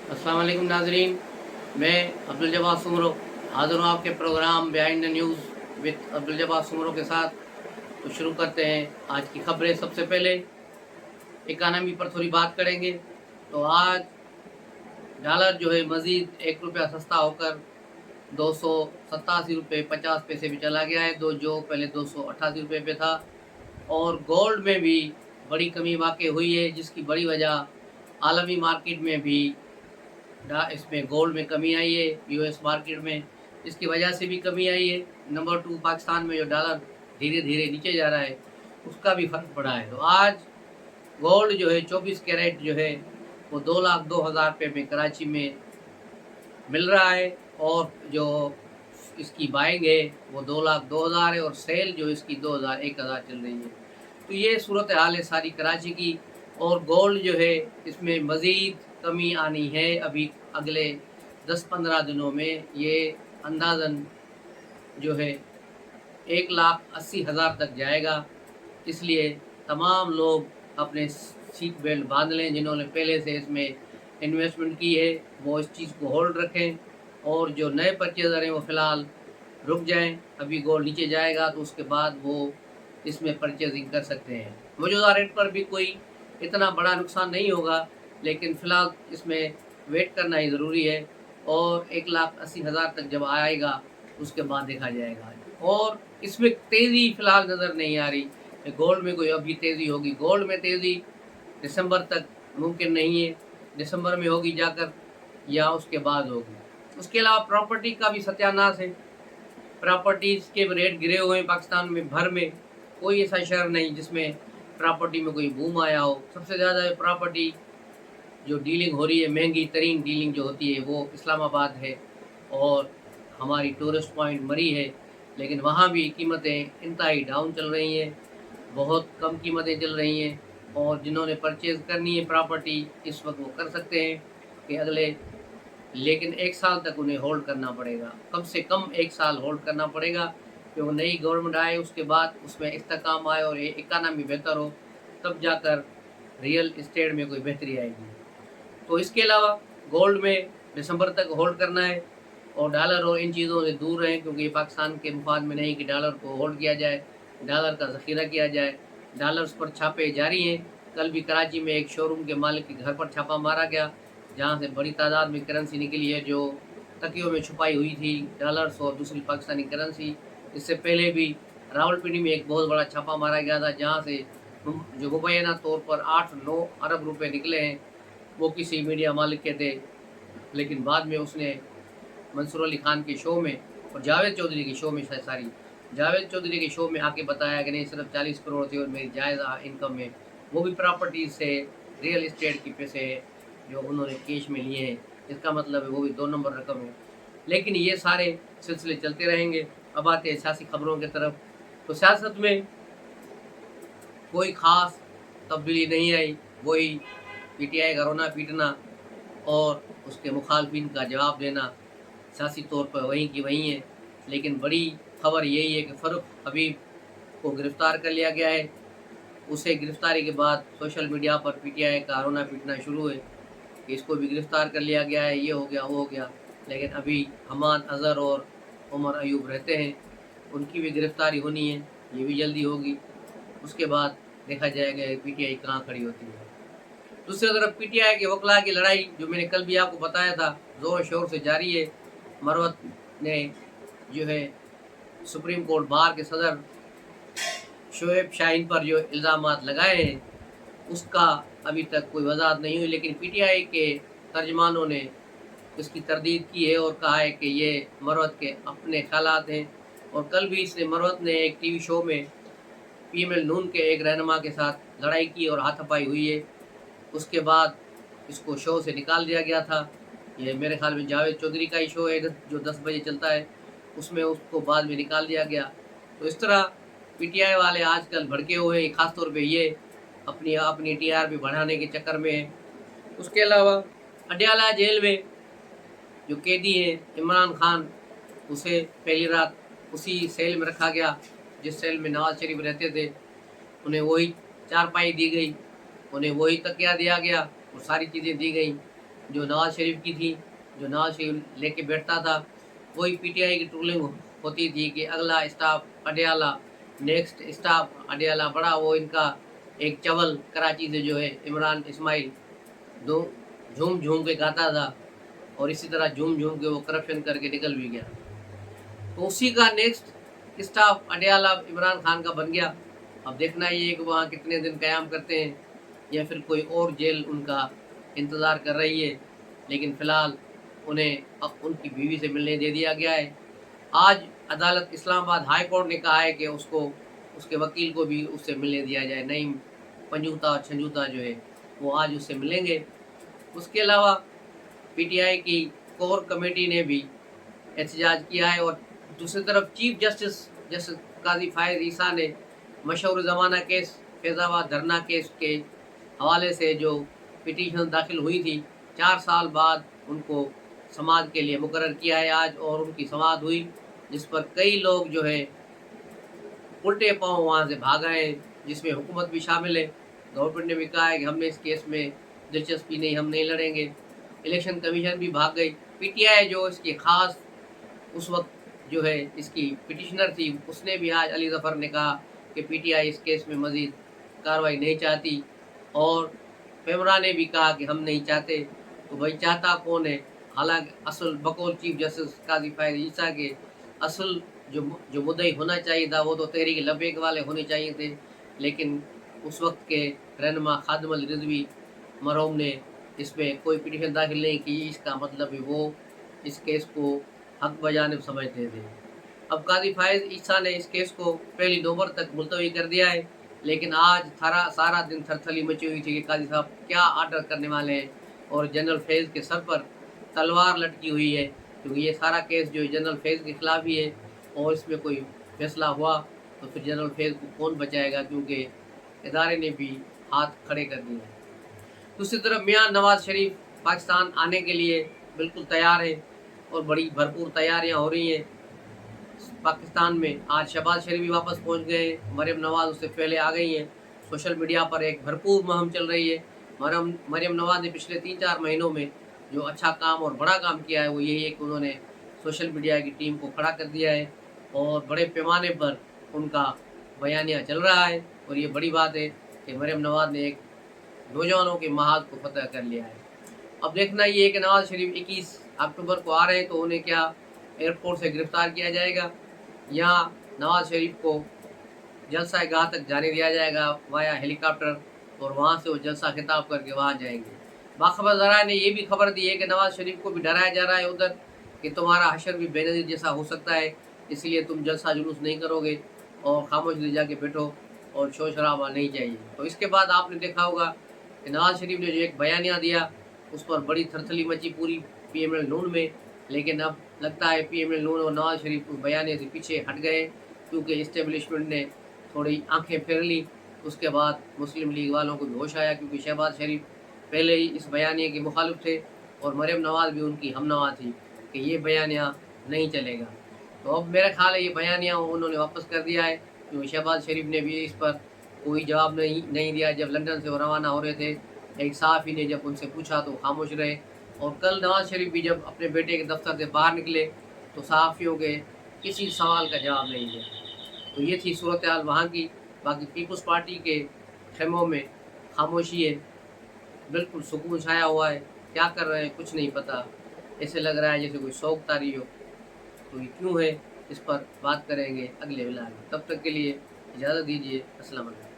अस्सलाम वालेकुम नाजरीन, मैं अब्दुल जब्बार सुमरो हाज़िर हूँ आपके program behind the news with Abdul Jabbar Soomro के साथ। तो शुरू करते हैं आज की खबरें। सबसे पहले इकानमी पर थोड़ी बात करेंगे। तो आज डॉलर जो है मज़ीद ₹1 सस्ता होकर 287 रुपये 50 पैसे भी चला गया है, जो पहले 288 रुपये पे था। और गोल्ड में भी बड़ी कमी वाक़ई हुई है, जिसकी बड़ी वजह आलमी मार्केट में भी इसमें गोल्ड में कमी आई है। यूएस मार्केट में इसकी वजह से भी कमी आई है। नंबर 2 पाकिस्तान में जो डॉलर धीरे धीरे नीचे जा रहा है, उसका भी फ़र्क पड़ा है। तो आज गोल्ड जो है 24 कैरेट जो है वो 2,02,000 रुपये में कराची में मिल रहा है। और जो इसकी बाइंग है वो 2,02,000 है और सेल जो इसकी 1,000 चल रही है। तो ये सूरत हाल है सारी कराची की। और गोल्ड जो है इसमें मज़ीद कमी आनी है अभी अगले 10-15 दिनों में। ये अंदाज़न जो है 1,80,000 तक जाएगा। इसलिए तमाम लोग अपने सीट बेल्ट बांध लें। जिन्होंने पहले से इसमें इन्वेस्टमेंट की है वो इस चीज़ को होल्ड रखें, और जो नए परचेज़र हैं वो फ़िलहाल रुक जाएं। अभी गोल्ड नीचे जाएगा तो उसके बाद वो इसमें परचेजिंग कर सकते हैं। मौजूदा रेट पर भी कोई इतना बड़ा नुकसान नहीं होगा, लेकिन फ़िलहाल इसमें वेट करना ही ज़रूरी है। और 1,80,000 तक जब आएगा उसके बाद देखा जाएगा। और इसमें तेज़ी फ़िलहाल नज़र नहीं आ रही कि गोल्ड में कोई अभी तेज़ी होगी। गोल्ड में तेज़ी दिसंबर तक मुमकिन नहीं है, दिसंबर में होगी जाकर या उसके बाद होगी। उसके अलावा प्रॉपर्टी का भी सत्यानाश है। प्रॉपर्टीज़ के रेट गिरे हुए हैं पाकिस्तान में भर में। कोई ऐसा शहर नहीं जिसमें प्रॉपर्टी में कोई बूम आया हो। सबसे ज़्यादा प्रॉपर्टी जो डीलिंग हो रही है, महंगी तरीन डीलिंग जो होती है वो इस्लामाबाद है और हमारी टूरिस्ट पॉइंट मरी है। लेकिन वहाँ भी कीमतें इंतहाई डाउन चल रही हैं, बहुत कम कीमतें चल रही हैं। और जिन्होंने परचेज़ करनी है प्रॉपर्टी इस वक्त वो कर सकते हैं कि लेकिन 1 साल तक उन्हें होल्ड करना पड़ेगा, कम से कम 1 साल होल्ड करना पड़ेगा। क्योंकि नई गवर्नमेंट आए उसके बाद उसमें इस्तेकाम आए और इकानमी बेहतर हो, तब जाकर रियल इस्टेट में कोई बेहतरी आएगी। तो इसके अलावा गोल्ड में दिसंबर तक होल्ड करना है और डॉलर और इन चीज़ों से दूर रहें, क्योंकि ये पाकिस्तान के मुफाद में नहीं कि डॉलर को होल्ड किया जाए, डॉलर का ज़ख़ीरा किया जाए। डॉलर्स पर छापे जारी हैं। कल भी कराची में एक शोरूम के मालिक के घर पर छापा मारा गया, जहाँ से बड़ी तादाद में करेंसी निकली है जो तकियों में छुपाई हुई थी, डॉलर्स और दूसरी पाकिस्तानी करेंसी। इससे पहले भी रावलपिंडी में एक बहुत बड़ा छापा मारा गया था, जहाँ से जो मुबैना तौर पर 8-9 अरब रुपए निकले हैं। वो किसी मीडिया मालिक के थे, लेकिन बाद में उसने मंसूर अली खान के शो में और जावेद चौधरी के शो में जावेद चौधरी के शो में आके बताया कि नहीं, सिर्फ 40 करोड़ थे और मेरी जायज़ इनकम में वो भी प्रॉपर्टीज़ से, रियल इस्टेट के पैसे जो उन्होंने कैश में लिए हैं। इसका मतलब है वो भी 2 नंबर रकम है। लेकिन ये सारे सिलसिले चलते रहेंगे। अब आते हैं सियासी खबरों की तरफ। तो सियासत में कोई ख़ास तब्दीली नहीं आई, वही पीटीआई का रोना पीटना और उसके मुखालफिन का जवाब देना सियासी तौर पर वहीं की वहीं है। लेकिन बड़ी खबर यही है कि फ़ारूक हबीब को गिरफ़्तार कर लिया गया है। उसे गिरफ़्तारी के बाद सोशल मीडिया पर पीटीआई का रोना पीटना शुरू है कि इसको भी गिरफ़्तार कर लिया गया है, ये हो गया वो हो गया। लेकिन अभी हमाद अज़हर और उमर अयूब रहते हैं, उनकी भी गिरफ़्तारी होनी है, ये भी जल्दी होगी। उसके बाद देखा जाएगा पीटीआई कहाँ खड़ी होती है। दूसरी तरफ पीटीआई के वकला की लड़ाई, जो मैंने कल भी आपको बताया था, ज़ोर शोर से जारी है। मरवत ने जो है सुप्रीम कोर्ट बार के सदर शोएब शाहीन पर जो इल्ज़ामात लगाए हैं उसका अभी तक कोई वजाहत नहीं हुई। लेकिन पीटीआई के तर्जमानों ने इसकी तरदीद की है और कहा है कि ये मरवत के अपने ख़यालात हैं। और कल भी इसने मरवत ने एक टीवी शो में पीएमएल नून के एक रहनुमा के साथ लड़ाई की और हाथापाई हुई है। उसके बाद इसको शो से निकाल दिया गया था। ये मेरे ख़्याल में जावेद चौधरी का ही शो है जो 10 बजे चलता है, उसमें उसको बाद में निकाल दिया गया। तो इस तरह पीटीआई वाले आजकल भड़के हुए हैं, ख़ास तौर पे ये अपनी टीआरपी बढ़ाने के चक्कर में है। उसके अलावा अडयाला जेल में जो कैदी है इमरान खान, उसे पहली रात उसी सेल में रखा गया जिस सेल में नवाज शरीफ रहते थे। उन्हें वही चारपाई दी गई, उन्हें वही तकिया दिया गया और सारी चीज़ें दी गई। جو نواز شریف کی تھی، جو نواز شریف لے کے بیٹھتا تھا، وہی پی ٹی آئی کی ٹرولنگ ہوتی تھی کہ اگلا stop Adiala, next stop Adiala بڑا، وہ ان کا ایک چول کراچی سے جو ہے عمران اسماعیل دو جھوم جھوم کے گاتا تھا، اور اسی طرح جھوم جھوم کے وہ کرپشن کر کے نکل بھی گیا. تو اسی کا نیکسٹ اسٹاف اڈیالہ عمران خان کا بن گیا. اب دیکھنا یہ ہے کہ وہاں کتنے دن قیام کرتے ہیں، یا پھر کوئی اور جیل ان کا انتظار کر رہی ہے. لیکن فی الحال انہیں ان کی بیوی سے ملنے دے دیا گیا ہے. آج عدالت اسلام آباد ہائی کورٹ نے کہا ہے کہ اس کے وکیل کو بھی اس سے ملنے دیا جائے. نعیم پنجوتا اور چھنجوتا جو ہے وہ آج اس سے ملیں گے. اس کے علاوہ پی ٹی آئی کی کور کمیٹی نے بھی احتجاج کیا ہے، اور دوسری طرف چیف جسٹس قاضی فائز عیسیٰ نے مشہور زمانہ کیس، فیض آباد دھرنا کیس کے حوالے سے جو پٹیشن داخل ہوئی تھی، 4 سال بعد ان کو سماعت کے لیے مقرر کیا ہے آج، اور ان کی سماعت ہوئی، جس پر کئی لوگ جو ہے الٹے پاؤں وہاں سے بھاگ آئے ہیں، جس میں حکومت بھی شامل ہے. گورنمنٹ نے بھی کہا ہے کہ ہم نے اس کیس میں دلچسپی نہیں، ہم نہیں لڑیں گے. الیکشن کمیشن بھی بھاگ گئی. پی ٹی آئی جو اس کی خاص اس وقت جو ہے اس کی پٹیشنر تھی، اس نے بھی آج، علی ظفر نے کہا کہ P T I us case میں مزید کارروائی نہیں چاہتی، اور پیمرا نے بھی کہا کہ ہم نہیں چاہتے. تو بھائی چاہتا کون ہے؟ حالانکہ اصل بقول چیف جسٹس قاضی فائز عیسیٰ کے اصل جو مدعی ہونا چاہیے تھا وہ تو تحریک لبیک والے ہونے چاہیے تھے، لیکن اس وقت کے رہنما خادم الرضوی مرحوم نے اس میں کوئی پٹیشن داخل نہیں کی. اس کا مطلب وہ اس کیس کو حق بجانب سمجھتے تھے. اب قاضی فائز عیسیٰ نے اس کیس کو 1 نومبر تک ملتوی کر دیا ہے، لیکن آج سارا دن تھرتھلی مچی ہوئی تھی کہ قاضی صاحب کیا آرڈر کرنے والے ہیں، اور جنرل فیض کے سر پر تلوار لٹکی ہوئی ہے، کیونکہ یہ سارا کیس جو جنرل فیض کے خلاف ہی ہے، اور اس میں کوئی فیصلہ ہوا تو پھر جنرل فیض کو کون بچائے گا، کیونکہ ادارے نے بھی ہاتھ کھڑے کر دیے ہیں. دوسری طرف میاں نواز شریف پاکستان آنے کے لیے بالکل تیار ہیں، اور بڑی بھرپور تیاریاں ہو رہی ہیں پاکستان میں. آج شہباز شریف بھی واپس پہنچ گئے ہیں، مریم نواز اس سے پہلے آ گئی ہیں. سوشل میڈیا پر ایک بھرپور مہم چل رہی ہے. مریم نواز نے پچھلے 3-4 مہینوں میں جو اچھا کام اور بڑا کام کیا ہے وہ یہی ہے کہ انہوں نے سوشل میڈیا کی ٹیم کو کھڑا کر دیا ہے، اور بڑے پیمانے پر ان کا بیانیہ چل رہا ہے. اور یہ بڑی بات ہے کہ مریم نواز نے ایک نوجوانوں کے محاذ کو فتح کر لیا ہے. اب دیکھنا یہ ہے کہ نواز شریف 21 اکتوبر کو آ رہے ہیں، تو انہیں کیا ایئرپورٹ سے گرفتار کیا جائے گا، یا نواز شریف کو جلسہ گاہ تک جانے دیا جائے گا وایا ہیلی کاپٹر، اور وہاں سے وہ جلسہ خطاب کر کے وہاں جائیں گے. باخبر ذرائع نے یہ بھی خبر دی ہے کہ نواز شریف کو بھی ڈرایا جا رہا ہے ادھر کہ تمہارا حشر بھی بے نظیر جیسا ہو سکتا ہے، اس لیے تم جلسہ جلوس نہیں کرو گے، اور خاموش لے جا کے بیٹھو، اور شور شرابہ نہیں چاہیے. تو اس کے بعد آپ نے دیکھا ہوگا کہ نواز شریف نے جو ایک بیانیہ دیا، اس پر بڑی تھرتھلی مچی پوری پی ایم ایل نون میں. لیکن اب لگتا ہے پی ایم ایل نون اور نواز شریف اس بیانیے سے پیچھے ہٹ گئے، کیونکہ اسٹیبلشمنٹ نے تھوڑی آنکھیں پھیر لی. اس کے بعد مسلم لیگ والوں کو بھی ہوش آیا، کیونکہ شہباز شریف پہلے ہی اس بیانیے کے مخالف تھے، اور مریم نواز بھی ان کی ہم نوا تھی کہ یہ بیانیہ نہیں چلے گا. تو اب میرا خیال ہے یہ بیانیہ انہوں نے واپس کر دیا ہے، کیونکہ شہباز شریف نے بھی اس پر کوئی جواب نہیں دیا. جب لندن سے وہ روانہ ہو رہے تھے، ایک صحافی نے جب ان سے پوچھا تو خاموش رہے. اور کل نواز شریف بھی جب اپنے بیٹے کے دفتر سے باہر نکلے تو صحافیوں کے کسی سوال کا جواب نہیں دیا. تو یہ تھی صورتحال وہاں کی. باقی پیپلز پارٹی کے خیموں میں خاموشی ہے، بالکل سکون چھایا ہوا ہے. کیا کر رہے ہیں کچھ نہیں پتہ، ایسے لگ رہا ہے جیسے کوئی شوق طاری ہو. تو یہ کیوں ہے، اس پر بات کریں گے اگلے ولاگ میں. تب تک کے لیے اجازت دیجیے. السلام علیکم.